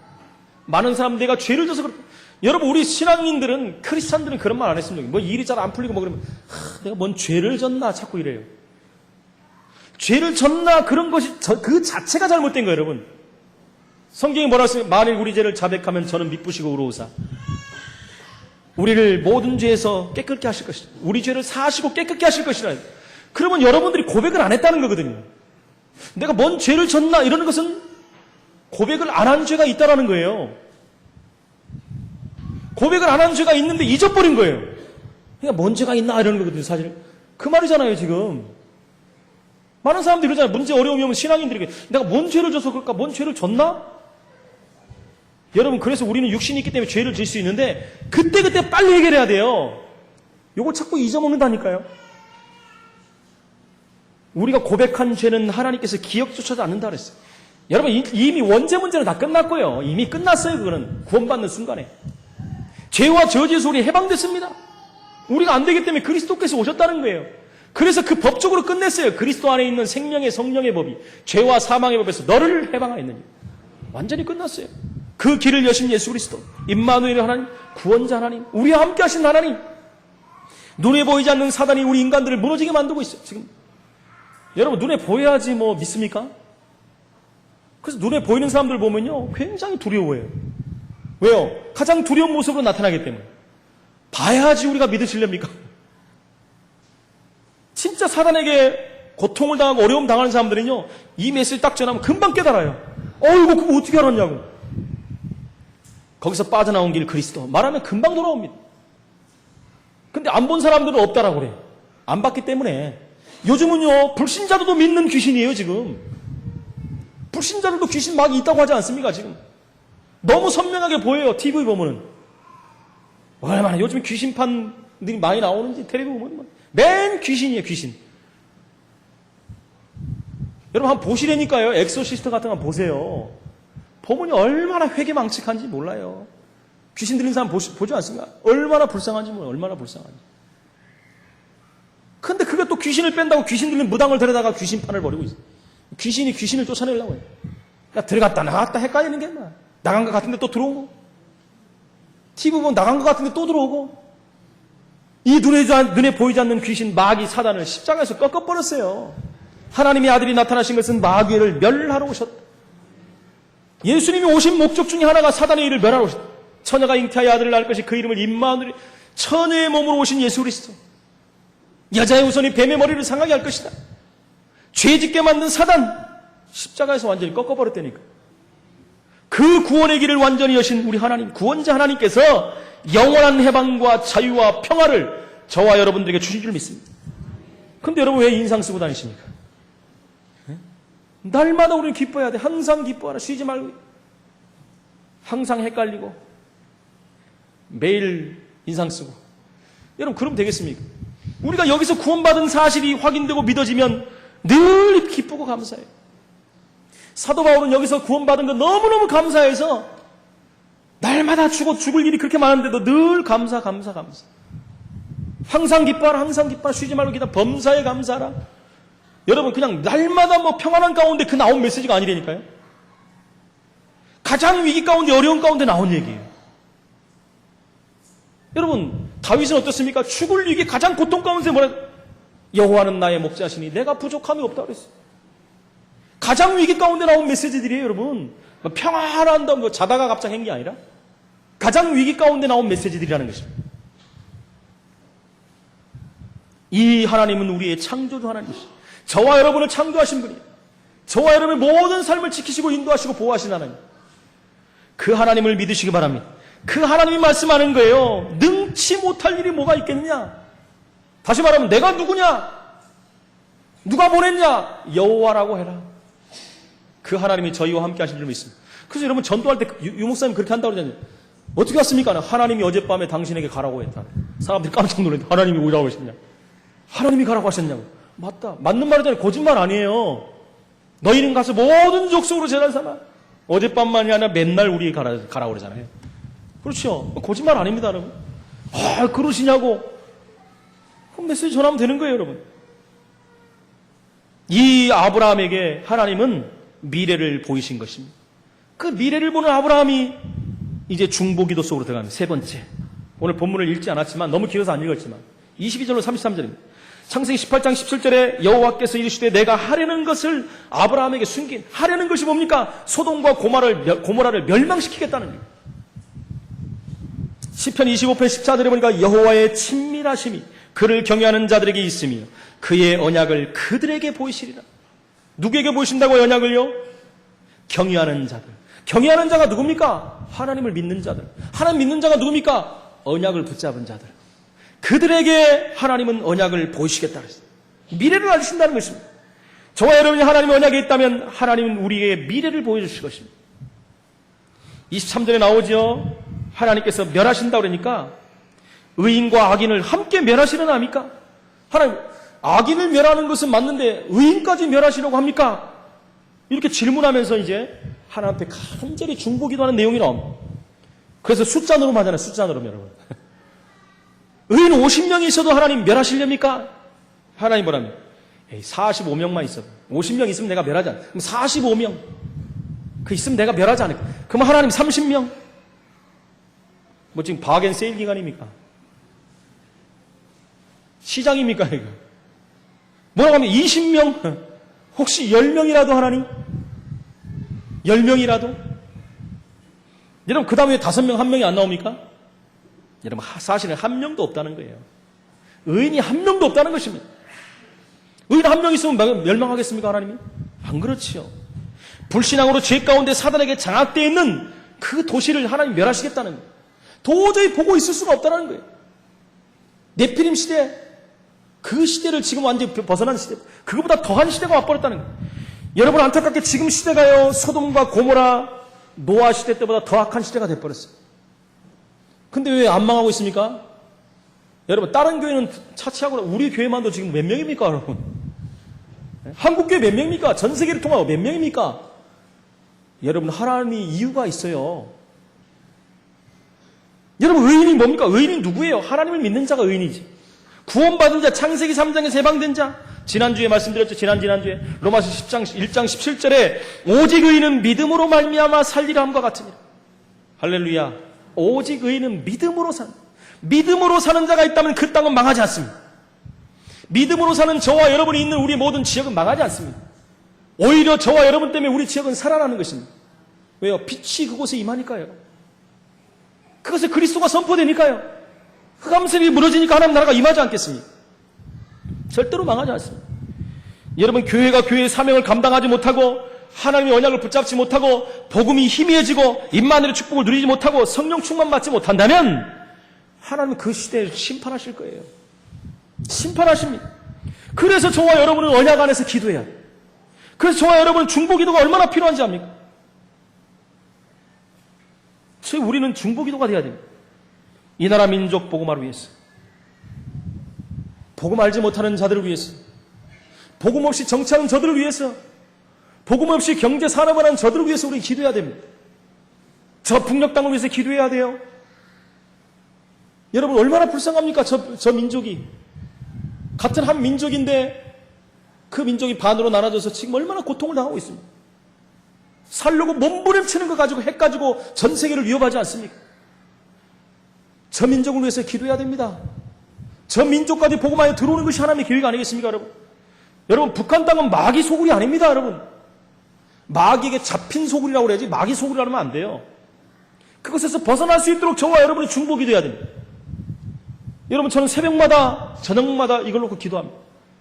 많은 사람 내가 죄를 져서 그렇다. 여러분, 우리 신앙인들은, 크리스찬들은 그런 말 안 했습니다. 뭐 일이 잘 안 풀리고 뭐 그러면 내가 뭔 죄를 졌나 자꾸 이래요. 죄를 졌나 그런 것이 그 자체가 잘못된 거예요, 여러분. 성경이 뭐라고 했습니까? 만일 우리 죄를 자백하면 저는 미쁘시고 의로우사 우리를 모든 죄에서 깨끗게 하실 것이다. 우리 죄를 사하시고 깨끗게 하실 것이라. 그러면 여러분들이 고백을 안 했다는 거거든요. 내가 뭔 죄를 졌나 이러는 것은 고백을 안 한 죄가 있다라는 거예요. 고백을 안 한 죄가 있는데 잊어버린 거예요. 그러니까 뭔 죄가 있나 이러는 거거든요, 사실. 그 말이잖아요, 지금. 많은 사람들이 그러잖아요. 문제 어려움이 오면 신앙인들에게 내가 뭔 죄를 져서 그럴까? 뭔 죄를 졌나? 여러분, 그래서 우리는 육신이 있기 때문에 죄를 질 수 있는데 그때그때 빨리 해결해야 돼요. 요걸 자꾸 잊어먹는다니까요. 우리가 고백한 죄는 하나님께서 기억조차도 않는다 그랬어요. 여러분, 이미 원죄 문제는 다 끝났고요. 이미 끝났어요. 그거는 구원받는 순간에. 죄와 저주에서 우리 해방됐습니다. 우리가 안 되기 때문에 그리스도께서 오셨다는 거예요. 그래서 그 법적으로 끝냈어요. 그리스도 안에 있는 생명의 성령의 법이 죄와 사망의 법에서 너를 해방하였느니. 완전히 끝났어요. 그 길을 여신 예수 그리스도, 임마누엘 하나님, 구원자 하나님, 우리와 함께 하신 하나님. 눈에 보이지 않는 사단이 우리 인간들을 무너지게 만들고 있어요. 지금 여러분, 눈에 보여야지 뭐 믿습니까? 그래서 눈에 보이는 사람들 보면요 굉장히 두려워해요. 왜요? 가장 두려운 모습으로 나타나기 때문에. 봐야지 우리가 믿으시렵니까? 진짜 사단에게 고통을 당하고 어려움 당하는 사람들은요 이 메시지 딱 전하면 금방 깨달아요. 이거 그거 어떻게 알았냐고. 거기서 빠져나온 길 그리스도 말하면 금방 돌아옵니다. 근데 안 본 사람들은 없다라고 그래요. 안 봤기 때문에. 요즘은요 불신자들도 믿는 귀신이에요. 지금 불신자들도 귀신 막 있다고 하지 않습니까? 지금 너무 선명하게 보여요. TV 보면은. 얼마나 요즘 귀신판들이 많이 나오는지 텔레비 보면 맨 귀신이에요. 귀신. 여러분 한번 보시라니까요. 엑소시스트 같은 거 한번 보세요. 보면 얼마나 회개망측한지 몰라요. 귀신 들린 사람 보지 않습니까? 얼마나 불쌍한지 몰라요. 얼마나 불쌍한지. 근데 그게 또 귀신을 뺀다고 귀신 들린 무당을 데려다가 귀신판을 벌이고 있어요. 귀신이 귀신을 쫓아내려고 해요. 그러니까 들어갔다 나갔다 헷갈리는 게 막. 나간 것 같은데 또 들어오고. TV 보면 나간 것 같은데 또 들어오고. 이 눈에 보이지 않는 귀신 마귀 사단을 십자가에서 꺾어버렸어요. 하나님의 아들이 나타나신 것은 마귀를 멸하러 오셨다. 예수님이 오신 목적 중에 하나가 사단의 일을 멸하러 오셨다. 처녀가 잉태하여 아들을 낳을 것이 그 이름을 임마누엘. 처녀의 몸으로 오신 예수 그리스도. 여자의 우선이 뱀의 머리를 상하게 할 것이다. 죄짓게 만든 사단 십자가에서 완전히 꺾어버렸다니까. 그 구원의 길을 완전히 여신 우리 하나님, 구원자 하나님께서 영원한 해방과 자유와 평화를 저와 여러분들에게 주신 줄 믿습니다. 근데 여러분 왜 인상 쓰고 다니십니까? 날마다 우리는 기뻐해야 돼. 항상 기뻐하라. 쉬지 말고. 항상 헷갈리고 매일 인상 쓰고. 여러분 그럼 되겠습니까? 우리가 여기서 구원받은 사실이 확인되고 믿어지면 늘 기쁘고 감사해요. 사도 바울은 여기서 구원받은 거 너무너무 감사해서 날마다 죽을 일이 그렇게 많은데도 늘 감사. 항상 기뻐하라. 항상 기뻐하라. 쉬지 말고 기다. 범사에 감사하라. 여러분 그냥 날마다 뭐 평안한 가운데 그 나온 메시지가 아니라니까요. 가장 위기 가운데 어려운 가운데 나온 얘기예요. 여러분 다윗은 어떻습니까? 죽을 위기 가장 고통 가운데 뭐라 여호와는 나의 목자시니 내가 부족함이 없다고 그랬어요. 가장 위기 가운데 나온 메시지들이에요. 여러분 평안한다 뭐 자다가 갑자기 한 게 아니라 가장 위기 가운데 나온 메시지들이라는 것입니다. 이 하나님은 우리의 창조주 하나님이시죠. 저와 여러분을 창조하신 분이에요. 저와 여러분의 모든 삶을 지키시고 인도하시고 보호하신 하나님. 그 하나님을 믿으시기 바랍니다. 그 하나님이 말씀하는 거예요. 능치 못할 일이 뭐가 있겠느냐? 다시 말하면 내가 누구냐? 누가 보냈냐? 여호와라고 해라. 그 하나님이 저희와 함께 하신 줄 믿습니다. 그래서 여러분 전도할 때 유목사님 그렇게 한다고 그러잖아요. 어떻게 왔습니까? 하나님이 어젯밤에 당신에게 가라고 했다. 사람들이 깜짝 놀랐는데 하나님이 오라고 하셨냐? 하나님이 가라고 하셨냐고. 맞다. 맞는 말이잖아요. 거짓말 아니에요. 너희는 가서 모든 족속으로 제단 삼아. 어젯밤만이 아니라 맨날 우리 가라고 그러잖아요. 그렇죠. 거짓말 아닙니다, 여러분. 아, 그러시냐고. 그럼 메시지 전하면 되는 거예요, 여러분. 이 아브라함에게 하나님은 미래를 보이신 것입니다. 그 미래를 보는 아브라함이 이제 중보기도 속으로 들어갑니다. 세 번째. 오늘 본문을 읽지 않았지만 너무 길어서 안 읽었지만 22절로 33절입니다. 창세기 18장 17절에 여호와께서 이르시되 내가 하려는 것을 아브라함에게 숨긴 하려는 것이 뭡니까? 소돔과 고모라를 멸망시키겠다는 거예요. 시편 25편 14절에 보니까 여호와의 친밀하심이 그를 경외하는 자들에게 있으며 그의 언약을 그들에게 보이시리라. 누구에게 보이신다고 언약을요? 경외하는 자들. 경외하는 자가 누굽니까? 하나님을 믿는 자들. 하나님 믿는 자가 누굽니까? 언약을 붙잡은 자들. 그들에게 하나님은 언약을 보이시겠다 그랬어요. 미래를 알리신다는 것입니다. 저와 여러분이 하나님의 언약에 있다면 하나님은 우리에게 미래를 보여주실 것입니다. 23절에 나오죠. 하나님께서 멸하신다 그러니까 의인과 악인을 함께 멸하시는 합니까? 하나님, 악인을 멸하는 것은 맞는데 의인까지 멸하시려고 합니까? 이렇게 질문하면서 이제 하나님 앞에 간절히 중보기도하는 내용이 나옵니다. 그래서 숫자로 하잖아요. 숫자로 여러분. 의인 50명이 있어도 하나님 멸하시렵니까? 하나님 뭐랍니까? 45명만 있어도 50명 있으면 내가 멸하지 않아. 그럼 45명 그 있으면 내가 멸하지 않을까? 그럼 하나님 30명 뭐 지금 바겐세일 기간입니까? 시장입니까 이거? 뭐라고 하면 20명 혹시 10명이라도 하나님? 10명이라도? 여러분 그 다음에 5명 1명이 안 나옵니까? 여러분 사실은 1명도 없다는 거예요. 의인이 1명도 없다는 것입니다. 의인 1명 있으면 멸망하겠습니까 하나님이? 안 그렇지요. 불신앙으로 죄 가운데 사단에게 장악되어 있는 그 도시를 하나님 멸하시겠다는 거예요. 도저히 보고 있을 수가 없다는 거예요. 네피림 시대 그 시대를 지금 완전히 벗어난 시대 그거보다 더한 시대가 와버렸다는 거예요. 여러분 안타깝게 지금 시대가요 소돔과 고모라 노아 시대 때보다 더 악한 시대가 돼버렸어요. 근데 왜 안 망하고 있습니까? 여러분 다른 교회는 차치하고 우리 교회만도 지금 몇 명입니까 여러분? 한국 교회 몇 명입니까? 전 세계를 통하여 몇 명입니까? 여러분 하나님이 이유가 있어요. 여러분 의인이 뭡니까? 의인이 누구예요? 하나님을 믿는 자가 의인이지. 구원받은 자, 창세기 3장에 해방된 자. 지난주에 말씀드렸죠. 지난주에 로마서 1장 17절에 오직 의인은 믿음으로 말미암아 살리라 함과 같으니라. 할렐루야. 오직 의인은 믿음으로 믿음으로 사는 자가 있다면 그 땅은 망하지 않습니다. 믿음으로 사는 저와 여러분이 있는 우리 모든 지역은 망하지 않습니다. 오히려 저와 여러분 때문에 우리 지역은 살아나는 것입니다. 왜요? 빛이 그곳에 임하니까요. 그것에 그리스도가 선포되니까요. 흑암색이 무너지니까 하나님 나라가 임하지 않겠습니까? 절대로 망하지 않습니다. 여러분 교회가 교회의 사명을 감당하지 못하고 하나님의 언약을 붙잡지 못하고 복음이 희미해지고 임마누엘의 축복을 누리지 못하고 성령 충만 받지 못한다면 하나님은 그 시대에 심판하실 거예요. 심판하십니다. 그래서 저와 여러분은 언약 안에서 기도해야 돼요. 그래서 저와 여러분은 중보기도가 얼마나 필요한지 압니까? 우리는 중보기도가 돼야 됩니다. 이 나라 민족 복음화를 위해서, 복음 알지 못하는 자들을 위해서, 복음 없이 정치하는 저들을 위해서, 복음 없이 경제 산업을 하는 저들을 위해서 우리는 기도해야 됩니다. 저 북녘 땅을 위해서 기도해야 돼요. 여러분 얼마나 불쌍합니까? 저 민족이 같은 한 민족인데 그 민족이 반으로 나눠져서 지금 얼마나 고통을 당하고 있습니다. 살려고 몸부림치는 거 가지고 핵 가지고 전 세계를 위협하지 않습니까? 저 민족을 위해서 기도해야 됩니다. 저 민족까지 복음하여 들어오는 것이 하나님의 계획 아니겠습니까, 여러분? 여러분 북한 땅은 마귀 소굴이 아닙니다, 여러분. 마귀에게 잡힌 소굴이라고 그래야지 마귀 소굴이라고 하면 안 돼요. 그것에서 벗어날 수 있도록 저와 여러분이 중보기도해야 됩니다. 여러분 저는 새벽마다 저녁마다 이걸 놓고 기도합니다.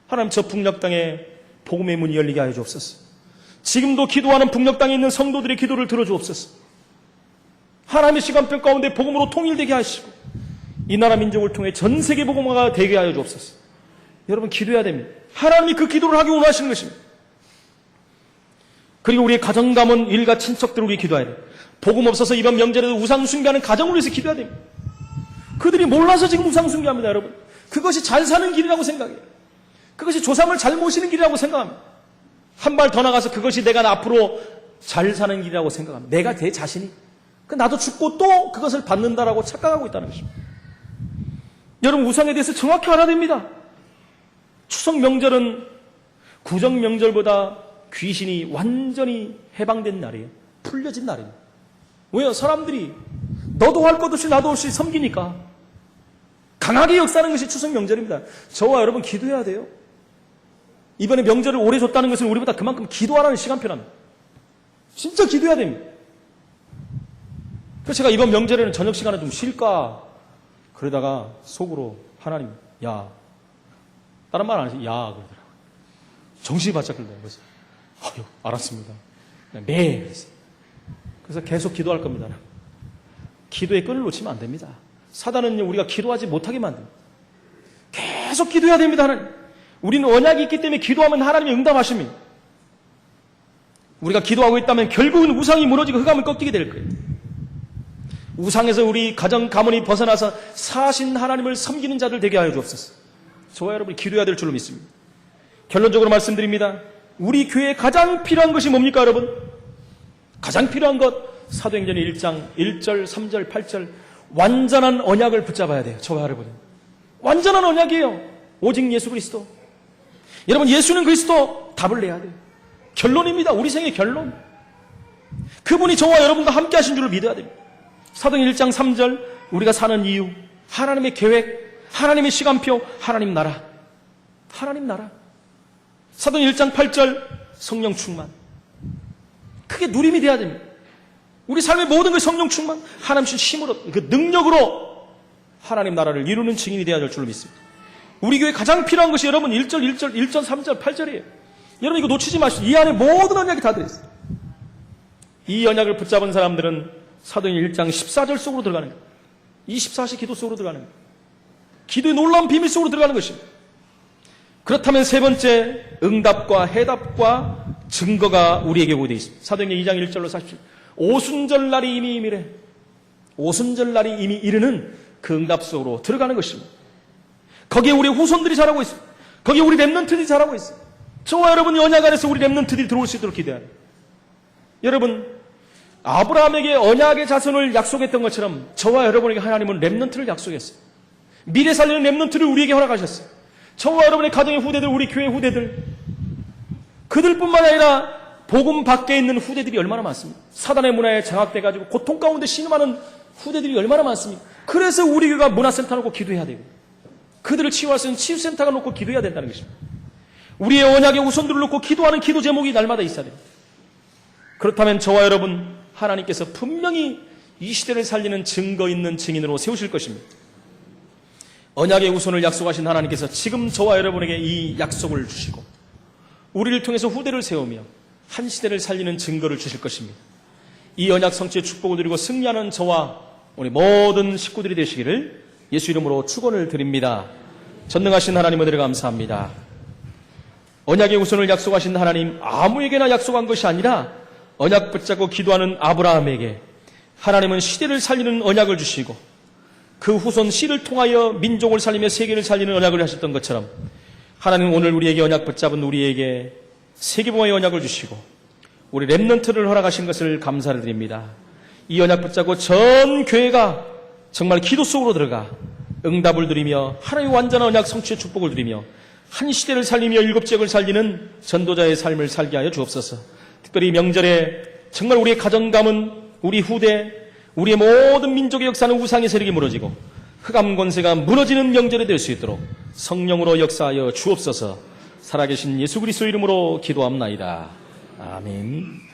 하나님 저 북녘 땅에 복음의 문이 열리게 하여 주옵소서. 지금도 기도하는 북녘 땅에 있는 성도들의 기도를 들어주옵소서. 하나님의 시간표 가운데 복음으로 통일되게 하시고 이 나라 민족을 통해 전 세계 복음화가 되게 하여 주옵소서. 여러분 기도해야 됩니다. 하나님이 그 기도를 하기 원하시는 것입니다. 그리고 우리의 가정, 가문, 일가, 친척들을 위해 기도해야 돼요. 복음 없어서 이번 명절에도 우상 숭배하는 가정을 위해서 기도해야 됩니다. 그들이 몰라서 지금 우상 숭배합니다, 여러분. 그것이 잘 사는 길이라고 생각해요. 그것이 조상을 잘 모시는 길이라고 생각합니다. 한 발 더 나가서 그것이 내가 앞으로 잘 사는 길이라고 생각합니다. 내가 내 자신이. 나도 죽고 또 그것을 받는다라고 착각하고 있다는 것입니다. 여러분 우상에 대해서 정확히 알아야 됩니다. 추석 명절은 구정 명절보다 귀신이 완전히 해방된 날이에요. 풀려진 날이에요. 왜요? 사람들이 너도 할 것 없이 나도 없이 섬기니까 강하게 역사하는 것이 추석 명절입니다. 저와 여러분 기도해야 돼요. 이번에 명절을 오래 줬다는 것은 우리보다 그만큼 기도하라는 시간표랍니다. 진짜 기도해야 됩니다. 그래서 제가 이번 명절에는 저녁 시간에 좀 쉴까 그러다가 속으로 하나님 야 다른 말 안 하시 야 그러더라고요. 정신이 바짝 들더라고요. 그래서 아유 알았습니다. 네 그래서 계속 기도할 겁니다. 기도의 끈을 놓치면 안 됩니다. 사단은 우리가 기도하지 못하게 만듭니다. 계속 기도해야 됩니다. 하나님. 우리는 언약이 있기 때문에 기도하면 하나님이 응답하십니다. 우리가 기도하고 있다면 결국은 우상이 무너지고 흑암을 꺾이게 될 거예요. 우상에서 우리 가정 가문이 벗어나서 사신 하나님을 섬기는 자들 되게 하여 주옵소서. 저와 여러분이 기도해야 될 줄로 믿습니다. 결론적으로 말씀드립니다. 우리 교회에 가장 필요한 것이 뭡니까 여러분? 가장 필요한 것 사도행전 1장 1절 3절 8절 완전한 언약을 붙잡아야 돼요. 저와 여러분 완전한 언약이에요. 오직 예수 그리스도. 여러분 예수는 그리스도 답을 내야 돼요. 결론입니다. 우리 생의 결론. 그분이 저와 여러분과 함께 하신 줄을 믿어야 됩니다. 사도행전 1장 3절 우리가 사는 이유 하나님의 계획 하나님의 시간표 하나님 나라 하나님 나라. 사도행전 1장 8절 성령 충만. 그게 누림이 돼야 됩니다. 우리 삶의 모든 그 성령 충만 하나님 주신 힘으로 그 능력으로 하나님 나라를 이루는 증인이 되어야 될 줄로 믿습니다. 우리 교회 가장 필요한 것이 여러분 1절 3절 8절이에요. 여러분 이거 놓치지 마시고 이 안에 모든 언약이 다 들어있어요. 이 언약을 붙잡은 사람들은 사도행전 1장 14절 속으로 들어가는 거예요. 24시 기도 속으로 들어가는 거예요. 기도의 놀라운 비밀 속으로 들어가는 것입니다. 그렇다면 세 번째 응답과 해답과 증거가 우리에게 오게 되어 있습니다. 사도행전 2장 1절로 47 오순절 날이 이미 이르래 오순절 날이 이미 이르는 그 응답 속으로 들어가는 것입니다. 거기에 우리 후손들이 자라고 있습니다. 거기에 우리 렘넌트들이 자라고 있어요. 저와 여러분이 언약 안에서 우리 렘넌트들이 들어올 수 있도록 기대해야 합니다. 여러분 아브라함에게 언약의 자손을 약속했던 것처럼 저와 여러분에게 하나님은 렘넌트를 약속했어요. 미래 살리는 렘넌트를 우리에게 허락하셨어요. 저와 여러분의 가정의 후대들, 우리 교회 후대들, 그들뿐만 아니라 복음 밖에 있는 후대들이 얼마나 많습니까? 사단의 문화에 장악돼가지고 고통 가운데 신음하는 후대들이 얼마나 많습니까? 그래서 우리 교회가 문화센터 놓고 기도해야 되고 그들을 치유할 수 있는 치유센터가 놓고 기도해야 된다는 것입니다. 우리의 언약의 우선들을 놓고 기도하는 기도 제목이 날마다 있어야 됩니다. 그렇다면 저와 여러분 하나님께서 분명히 이 시대를 살리는 증거 있는 증인으로 세우실 것입니다. 언약의 우선을 약속하신 하나님께서 지금 저와 여러분에게 이 약속을 주시고 우리를 통해서 후대를 세우며 한 시대를 살리는 증거를 주실 것입니다. 이 언약 성취의 축복을 드리고 승리하는 저와 우리 모든 식구들이 되시기를 예수 이름으로 축원을 드립니다. 전능하신 하나님 은혜를 감사합니다. 언약의 우선을 약속하신 하나님 아무에게나 약속한 것이 아니라 언약 붙잡고 기도하는 아브라함에게 하나님은 시대를 살리는 언약을 주시고 그 후손 씨를 통하여 민족을 살리며 세계를 살리는 언약을 하셨던 것처럼 하나님은 오늘 우리에게 언약 붙잡은 우리에게 세계봉화의 언약을 주시고 우리 렘넌트를 허락하신 것을 감사를 드립니다. 이 언약 붙잡고 전 교회가 정말 기도 속으로 들어가 응답을 드리며 하나님의 완전한 언약 성취의 축복을 드리며 한 시대를 살리며 일곱 지역을 살리는 전도자의 삶을 살게 하여 주옵소서. 특별히 명절에 정말 우리의 가정 가문, 우리 후대, 우리의 모든 민족의 역사는 우상의 세력이 무너지고 흑암 권세가 무너지는 명절이 될 수 있도록 성령으로 역사하여 주옵소서. 살아계신 예수 그리스도 이름으로 기도합나이다. 아멘.